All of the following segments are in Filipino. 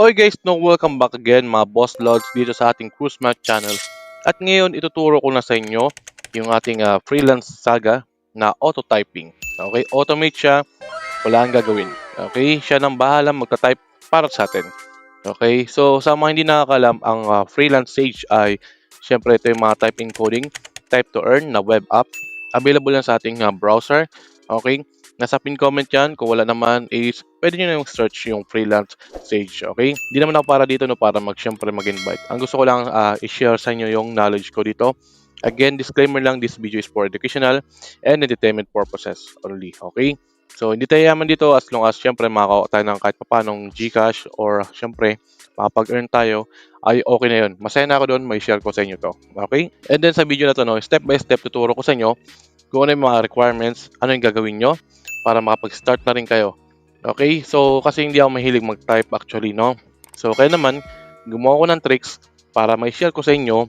Oy guys, welcome back again mga Boss Lods dito sa ating Cruise Mac channel. At ngayon ituturo ko na sa inyo yung ating freelance saga na auto-typing. Okay, automate siya, wala ang gagawin. Okay, siya nang bahala magta-type para sa atin. Okay, so sa mga hindi nakakalam, ang freelance Sage ay syempre ito yung mga typing coding, type to earn na web app. Available yan sa ating browser. Okay, nasa pin comment yan. Kung wala naman is pwede nyo na yung search yung freelance Sage. Okay, hindi naman ako para dito no para syempre mag-invite. Ang gusto ko lang i-share sa inyo yung knowledge ko dito. Again, disclaimer lang, this video is for educational and entertainment purposes only. Okay, so hindi tayo yaman dito as long as syempre makakawa tayo ng kahit papanong Gcash or syempre makapag-earn tayo ay okay na yun. Masaya na ako doon, may share ko sa inyo to. Okay? And then sa video na to, no, step by step tuturo ko sa inyo kung ano yung mga requirements, ano yung gagawin nyo para makapag-start na rin kayo. Okay? So kasi hindi ako mahilig mag-type actually, no? So kaya naman, gumawa ko ng tricks para may share ko sa inyo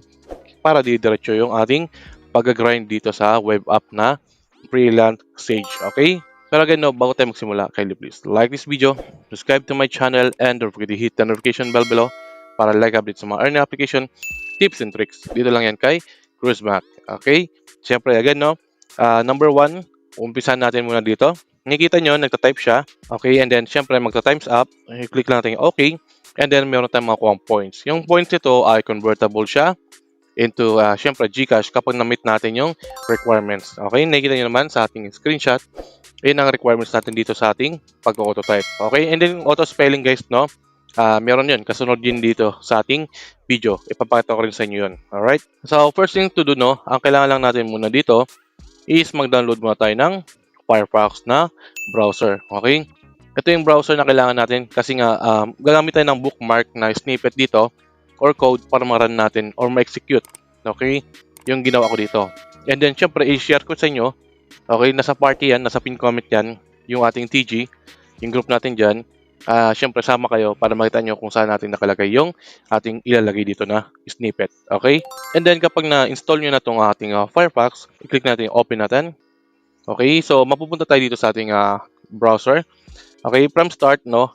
para didiretso yung ating pag-grind dito sa web app na freelance Sage. Okay? Pero again, no, bago tayo magsimula, kindly please like this video, subscribe to my channel, and don't forget to hit the notification bell below para like update sa mga earning application, tips and tricks. Dito lang yan kay Cruise Mac. Okay? Siyempre, again, no, number one, umpisan natin muna dito. Nakikita nyo, nagta-type siya. Okay? And then, siyempre, magta-times up. Click lang natin yung okay. And then, meron tayong mga points. Yung points ito ay convertible siya into syempre Gcash kapag na-meet natin yung requirements. Okay, nakikita nyo naman sa ating screenshot, yun ang requirements natin dito sa ating pag-auto-type. Okay, and then auto-spelling guys, no? Meron yun, kasunod din dito sa ating video. Ipapakita ko rin sa inyo yun. Alright, so first thing to do, no, ang kailangan lang natin muna dito is mag-download muna tayo ng Firefox na browser. Okay, ito yung browser na kailangan natin kasi nga gagamit tayo ng bookmark na snippet dito or code para ma-run natin or ma-execute. Okay? Yung ginawa ko dito. And then, syempre, i-share ko sa inyo. Okay? Nasa party yan, nasa pin comment yan, yung ating TG, yung group natin dyan. Syempre, sama kayo para makita nyo kung saan natin nakalagay yung ating ilalagay dito na snippet. Okay? And then, kapag na-install nyo na itong ating Firefox, i-click natin yung open natin. Okay? So, mapupunta tayo dito sa ating browser. Okay? From start, no?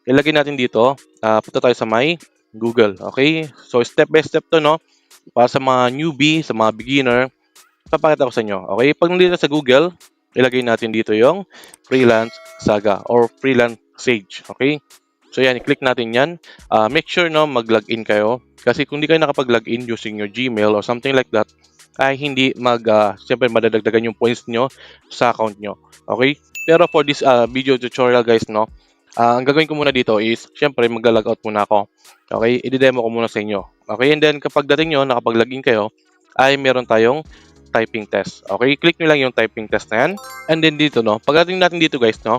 Ilagay natin dito. Punta tayo sa my Google. Okay? So, step by step to, no? Para sa mga newbie, sa mga beginner, papakita ko sa inyo. Okay? Pag nandito sa Google, ilagay natin dito yung freelance saga or freelance Sage. Okay? So, yan. I-click natin yan. Make sure, no, mag-login kayo. Kasi kung di kayo nakapag-login using your Gmail or something like that, ay hindi siyempre madadagdagan yung points nyo sa account nyo. Okay? Pero for this video tutorial, guys, no, ang gagawin ko muna dito is, syempre, mag-log out muna ako. Okay, i-demo ko muna sa inyo. Okay, and then kapag dating nyo, nakapag-login kayo, ay meron tayong typing test. Okay, click nyo lang yung typing test na yan. And then dito, no, pagdating natin dito guys, no,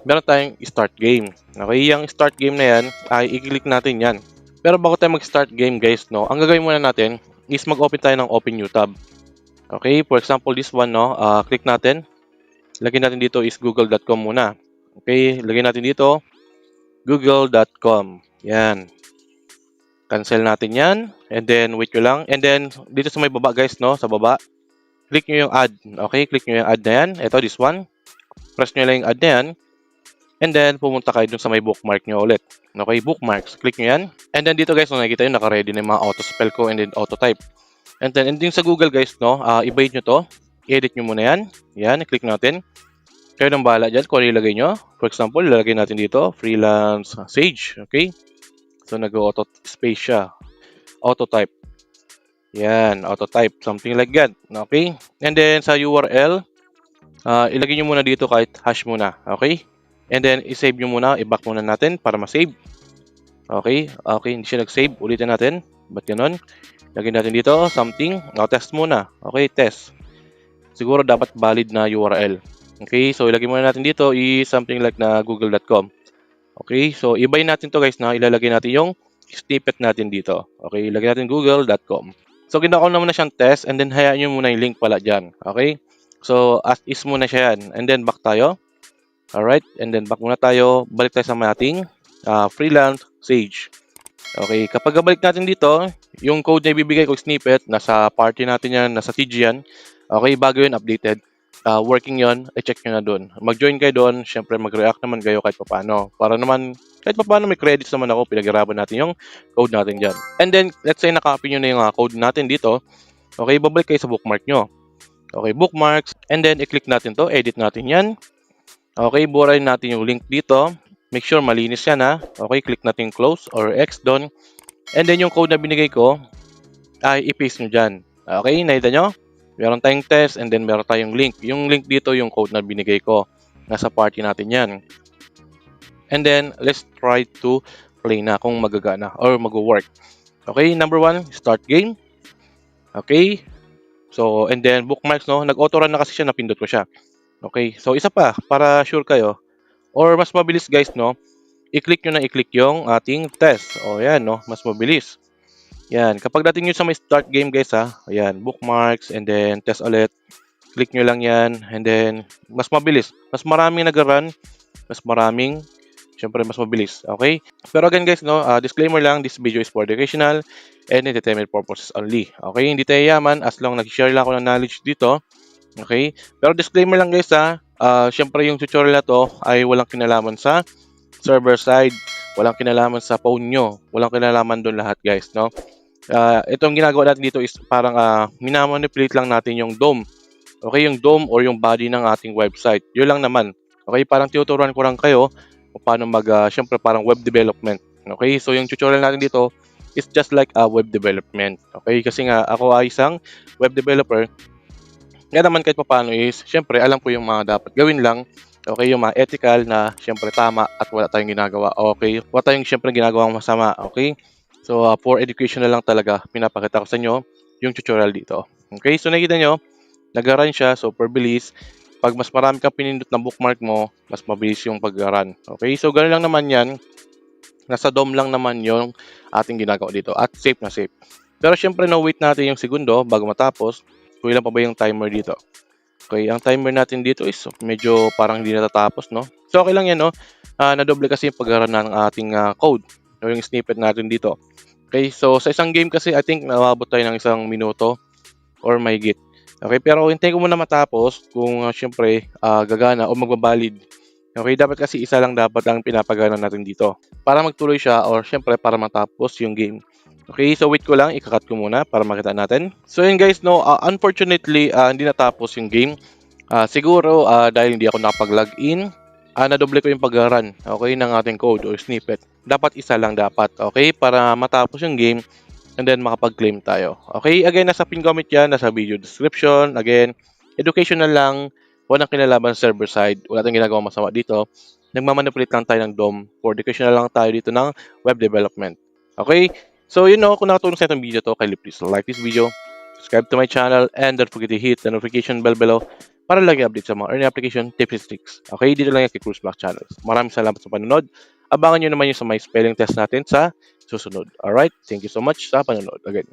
meron tayong start game. Okay, yung start game na yan, ay i-click natin yan. Pero bago tayo mag-start game guys, no, ang gagawin muna natin is mag-open tayo ng open new tab. Okay, for example, this one, no, click natin. Lagyan natin dito is google.com muna. Okay, lagyan natin dito google.com. Yan. Cancel natin yan. And then, wait nyo lang. And then, dito sa may baba guys, no? Sa baba. Click nyo yung add. Okay, click nyo yung add na yan. Ito, this one. Press nyo lang yung add na yan. And then, pumunta kayo dun sa may bookmark nyo ulit. Okay, bookmarks. Click nyo yan. And then, dito guys, no, nakikita nyo, naka-ready na yung mga auto-spell ko and then auto-type. And then, ending sa Google guys, no? I-bite nyo to. I-edit nyo muna yan. Yan, click natin. Kayo nang bahala dyan kung ano ilagay nyo. For example, ilalagay natin dito, freelance Sage. Okay? So, nag-auto space siya. Auto-type. Yan, auto-type. Something like that. Okay? And then, sa URL, ilagay nyo muna dito kahit hash muna. Okay? And then, i-save nyo muna. I-back muna natin para ma-save. Okay? Okay, hindi siya nag-save. Ulitin natin. Ba't ganun? Lagyan natin dito, something. Test muna. Okay, test. Siguro dapat valid na URL. Okay, so ilagay muna natin dito is something like na google.com. Okay, so i-buy natin to guys na ilalagay natin yung snippet natin dito. Okay, ilagay natin google.com. So ginawa ko na muna siyang test and then hayaan nyo muna yung link pala dyan. Okay, so as is muna siya yan. And then back tayo. Alright, and then back muna tayo. Balik tayo sa ating freelance Sage. Okay, kapag balik natin dito, yung code na ibibigay ko snippet, nasa party natin yan, nasa TG yan. Okay, bago yun, updated. working yon, i-check nyo na doon. Mag-join kayo doon, syempre mag-react naman kayo kahit paano. Para naman, kahit paano may credits naman ako, pinag-araban natin yung code natin dyan. And then, let's say nakapin nyo na yung code natin dito. Okay, babalik kayo sa bookmark nyo. Okay, bookmarks. And then, i-click natin to, edit natin yan. Okay, burahin natin yung link dito. Make sure malinis yan ha. Okay, click natin close or X doon. And then, yung code na binigay ko, ay i-paste nyo dyan. Okay, nakita nyo? Meron tayong test and then meron tayong link. Yung link dito, yung code na binigay ko. Nasa party natin yan. And then, let's try to play na kung magagana or mag-work. Okay, number 1, start game. Okay. So, and then bookmarks, no? Nag-auto-run na kasi siya, napindot ko siya. Okay, so isa pa, para sure kayo. Or mas mabilis guys, no? I-click nyo na i-click yung ating test. O yan, no? Mas mabilis. Yan, kapag dating nyo sa may start game guys ha, ayan, bookmarks and then test ulit. Click nyo lang yan and then mas mabilis. Mas maraming nag-run, mas maraming, syempre mas mabilis, okay? Pero again guys, no, disclaimer lang, this video is for educational and entertainment purposes only. Okay, hindi tayo yaman as long nag-share lang ako ng knowledge dito. Okay, pero disclaimer lang guys ha, syempre yung tutorial na to ay walang kinalaman sa server side, walang kinalaman sa phone nyo, walang kinalaman doon lahat guys, no? Itong ginagawa natin dito is parang minamanipulate lang natin yung DOM. Okay, yung DOM or yung body ng ating website. Yun lang naman. Okay, parang tinuturuan ko lang kayo kung paano syempre parang web development. Okay, so yung tutorial natin dito is just like a web development. Okay, kasi nga ako ay isang web developer. Nga naman kahit paano is, syempre alam ko yung mga dapat gawin lang. Okay, yung mga ethical na syempre tama at wala tayong ginagawa. Okay, wala tayong syempre ginagawang masama. Okay, so for education na lang talaga, pinapakita ko sa inyo yung tutorial dito. Okay, so nakita nyo, nag-run siya, super bilis. Pag mas marami kang pinindot na bookmark mo, mas mabilis yung pag-run. Okay, so ganoon lang naman yan. Nasa DOM lang naman yung ating ginagawa dito at safe na safe. Pero syempre, no-wait natin yung segundo bago matapos. Kung ilan pa ba yung timer dito. Okay, ang timer natin dito is medyo parang hindi natatapos, no? So okay lang yan, no? Nadoble kasi yung pag-run ng ating code. Yung snippet natin dito. Okay, so sa isang game kasi, I think nawabot tayo ng 1 minuto or mahigit. Okay, pero hintayin ko muna matapos kung syempre gagana o magbabalid. Okay, dapat kasi isa lang dapat ang pinapagana natin dito para magtuloy siya or syempre para matapos yung game. Okay, so wait ko lang, ikakat ko muna para makita natin. So yun guys, no, unfortunately, hindi natapos yung game. Siguro dahil hindi ako nakapag-login, nadoble ko yung pag-run, okay, ng ating code or snippet. Dapat isa lang dapat, okay, para matapos yung game and then makapag-claim tayo. Okay, again, nasa pin comment yan, nasa video description. Again, educational lang, walang kinalaman sa server side, wala tayong ginagawa masama dito. Nagmamanipulate lang tayo ng DOM, for educational lang tayo dito ng web development. Okay, so yun know, kung nakatulong sa itong video to, kindly please like this video, subscribe to my channel, and don't forget to hit the notification bell below para lagi update sa mga earning application tips and tricks. Okay, dito lang yan kay Cruz Black Channels. Maraming salamat sa panonood. Abangan nyo naman yung sa may spelling test natin sa susunod. Alright, thank you so much sa panonood. Again.